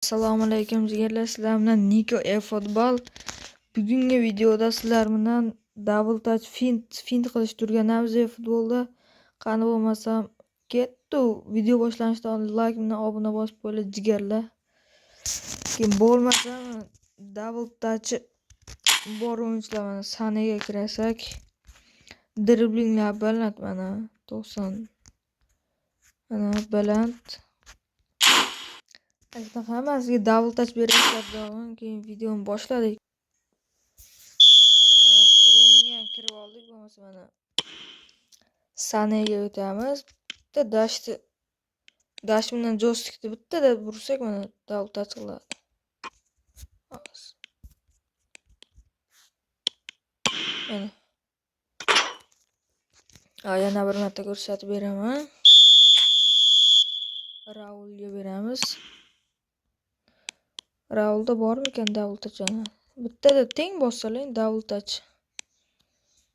Assalomu alaykum jigarlar, sizlar bilan Niko eFootball. Bugungi videoda sizlar bilan double touch fint qilish turganamiz eFootballda. Qani bo'lmasam ketdi. Video boshlanishidan oldin like bilan obuna bosib qo'yinglar jigarlar. Keyin bo'lmasa double touch bor o'yinchilar mana Sanega kirasak, driblinglar baland mana 90 mana baland. Aytdim hammasiga double touch berishlardan keyin videoni boshladik. Treningga ham kirib oldik, bo'lmasa mana Sanega o'tamiz. Bitta dash bilan joystickni bittada bursak mana double touch qiladi. Mana. Yana bir marta ko'rsatib beraman. Raulga beramiz. Raulda bormikan double touch ana? Bittada teng bossalang double touch.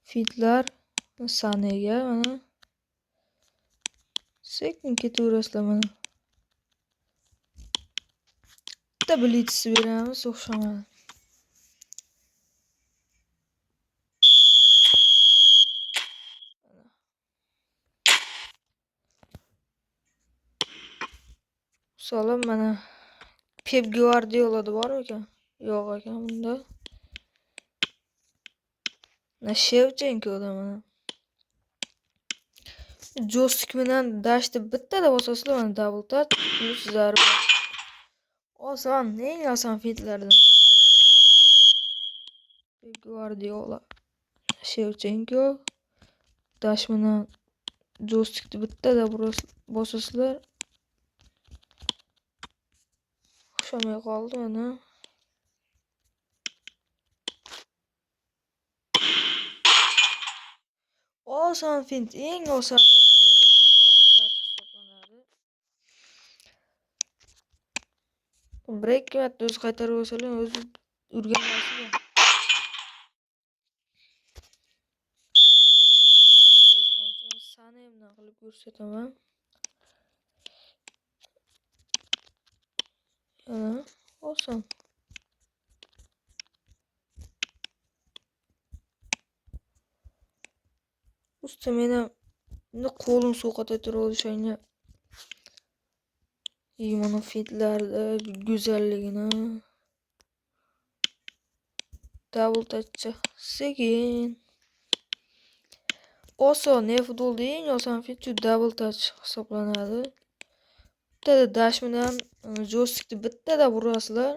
Fitlar Sanega mana. Sekin ketaverasizlar mana. Bitta blitz beramiz, o'xshamadi. So'lim mana Pep Guardiola'da bormikan? Yo'q ekan bunda. Na Shevchenko'da mana. Joystick bilan dashni bittada bosasizlar mana double touch plus zarba. Oson, eng oson fitlardan. Pep Guardiola, Shevchenko dash bilan joystickni bittada bosasizlar. O'xshamay qoldi mana. Oson fint, eng oson break marta o'zi qaytarib olsalar o'zi urganmasizlar. Sani bilan qilib ko'rsataman. Oson. Usta meni qo'lim so'qata turib o'shanga. Mana fitlarda go'zalligini. Double touch sekin. Oson, eFootballda eng oson fit double touch hisoblanadi. Bittada dash bilan joystickni bittada urasizlar.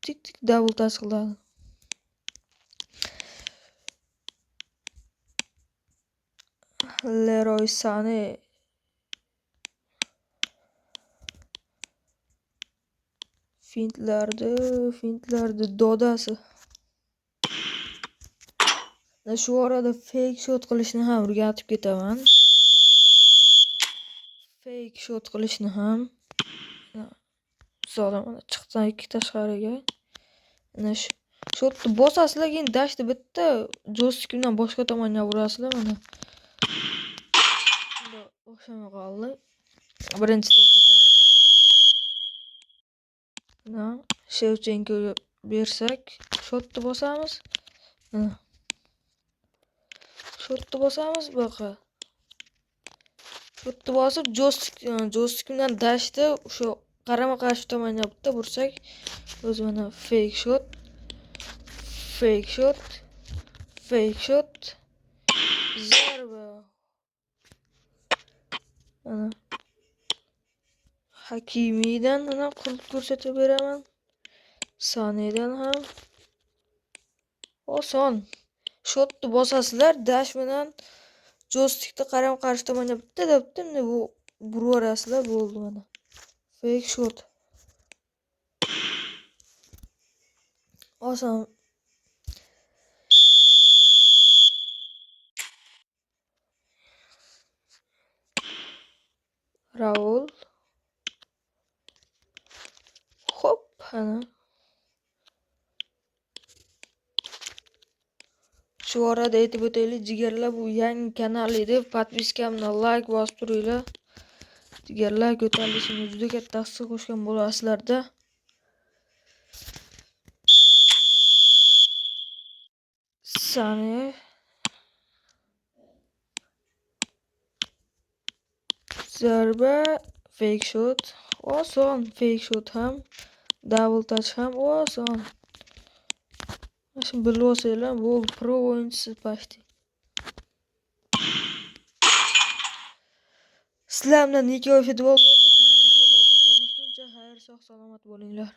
Tik double touch qiladi. Leroy Sané fintlardi dodasi. Shu orada fake shot qilishni ham o'rgatib ketaman. Fake shot qilishni ham. Zo'ramana chiqdan ikki tashqariga. Mana shu shotni bosasizlar, keyin dashni bitta joystick bilan boshqa tomonga urasizlar mana. O'xshamay qoldi. Birinchida o'xshatamiz. Mana Shevchenkoga bersak, shotni bosamiz. Mana. Shotni bosamiz baqa. Shotni bosib joystick bilan dashni o'sha qarama-qarshi tomonga bitta bursak, o'zi mana fake shot. Zarba. Mana Hakimidan mana qilib ko'rsatib beraman. Sanedan ham oson. Shotni bosasizlar, dash bilan joystickni qarama-qarshi tomonga bitta bu buraverasizlar, bo'ldi mana. Fake shot. Oson. Raul. Hop, ana. Shu orada aytib o'taylik jigarlar, bu yangi kanal edi. Podpiskamni like bosib turinglar. deganlar ko'tarilishimga juda katta hissa qo'shgan bo'lasizlarda. Saniye zarba, fake shot, oson, fake shot ham, double touch ham oson. Şimdi bilib olsanglar, bu pro o'yinchisi почти. Sizlar bilan Niko futbol bo'ldi. Keyingi videolarda ko'rishguncha xayr, sog' salomat bo'linglar.